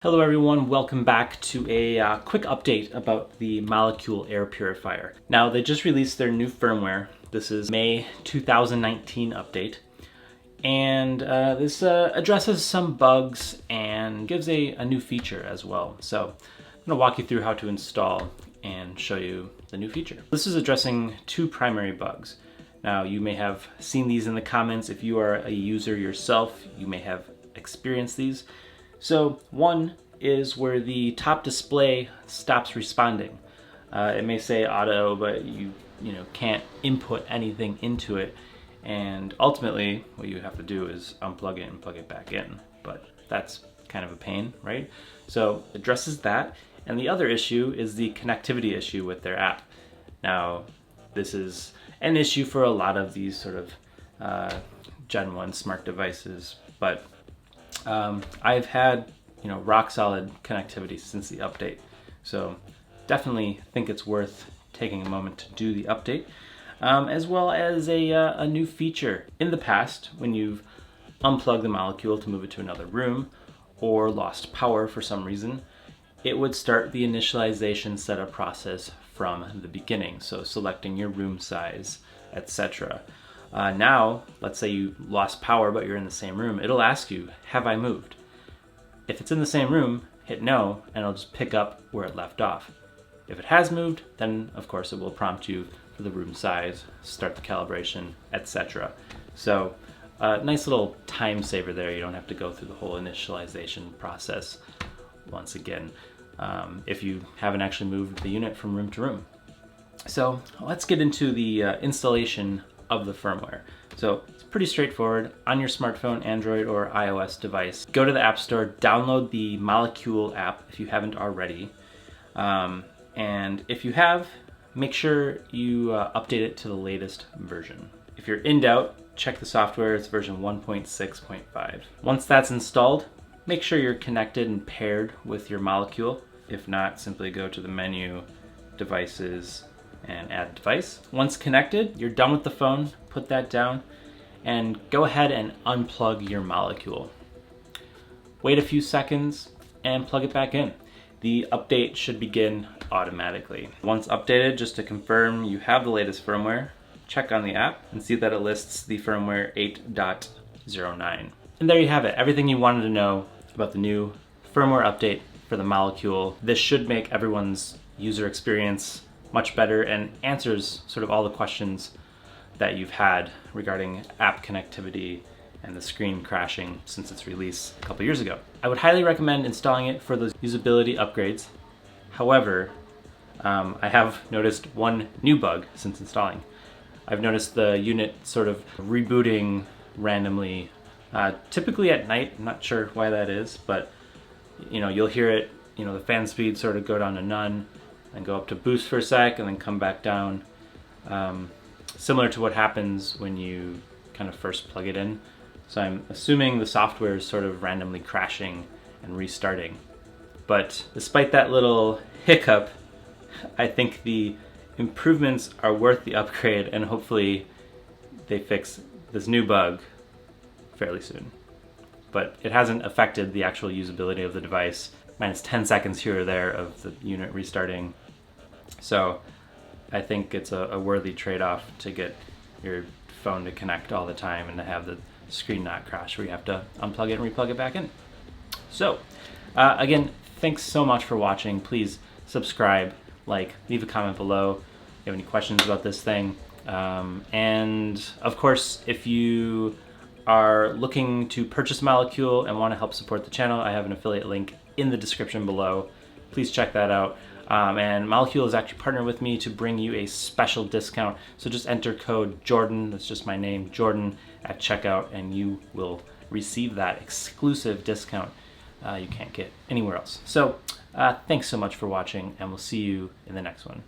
Hello everyone, welcome back to a quick update about the Molekule air purifier. Now they just released their new firmware. This is May 2019 update. And this addresses some bugs and gives a new feature as well. So I'm going to walk you through how to install and show you the new feature. This is addressing two primary bugs. Now you may have seen these in the comments. If you are a user yourself, you may have experienced these. So one is where the top display stops responding. It may say auto, but you can't input anything into it. And ultimately, what you have to do is unplug it and plug it back in. But that's kind of a pain, right? So it addresses that. And the other issue is the connectivity issue with their app. Now, this is an issue for a lot of these sort of Gen 1 smart devices, but I've had rock solid connectivity since the update. So definitely think it's worth taking a moment to do the update, as well as a new feature. In the past, when you've unplugged the Molekule to move it to another room or lost power for some reason, it would start the initialization setup process from the beginning. So selecting your room size, etc. Now, let's say you lost power, but you're in the same room. It'll ask you, have I moved? If it's in the same room, hit no, and it'll just pick up where it left off. If it has moved, then of course it will prompt you for the room size, start the calibration, etc. So nice little time saver there. You don't have to go through the whole initialization process once again if you haven't actually moved the unit from room to room. So let's get into the installation of the firmware. So it's pretty straightforward. On your smartphone, Android or iOS device, go to the App Store, download the Molekule app if you haven't already. And if you have, make sure you update it to the latest version. If you're in doubt, check the software, it's version 1.6.5. Once that's installed, make sure you're connected and paired with your Molekule. If not, simply go to the menu, Devices, and add device. Once connected, you're done with the phone, put that down, and go ahead and unplug your Molekule. Wait a few seconds and plug it back in. The update should begin automatically. Once updated, just to confirm you have the latest firmware, check on the app and see that it lists the firmware 8.09. And there you have it, everything you wanted to know about the new firmware update for the Molekule. This should make everyone's user experience much better and answers sort of all the questions that you've had regarding app connectivity and the screen crashing since its release a couple years ago. I would highly recommend installing it for those usability upgrades. However, I have noticed one new bug since installing. I've noticed the unit sort of rebooting randomly, typically at night. I'm not sure why that is, but you'll hear it, the fan speed sort of go down to none, and go up to boost for a sec and then come back down. Similar to what happens when you kind of first plug it in. So I'm assuming the software is sort of randomly crashing and restarting. But despite that little hiccup, I think the improvements are worth the upgrade, and hopefully they fix this new bug fairly soon. But it hasn't affected the actual usability of the device. Minus 10 seconds here or there of the unit restarting. So I think it's a worthy trade-off to get your phone to connect all the time and to have the screen not crash where you have to unplug it and replug it back in. So again, thanks so much for watching. Please subscribe, like, leave a comment below if you have any questions about this thing. And of course, if you are looking to purchase Molekule and want to help support the channel, I have an affiliate link in the description below. Please check that out. And Molekule is actually partnered with me to bring you a special discount. So just enter code Jordan, that's just my name, Jordan, at checkout, and you will receive that exclusive discount you can't get anywhere else. So thanks so much for watching, and we'll see you in the next one.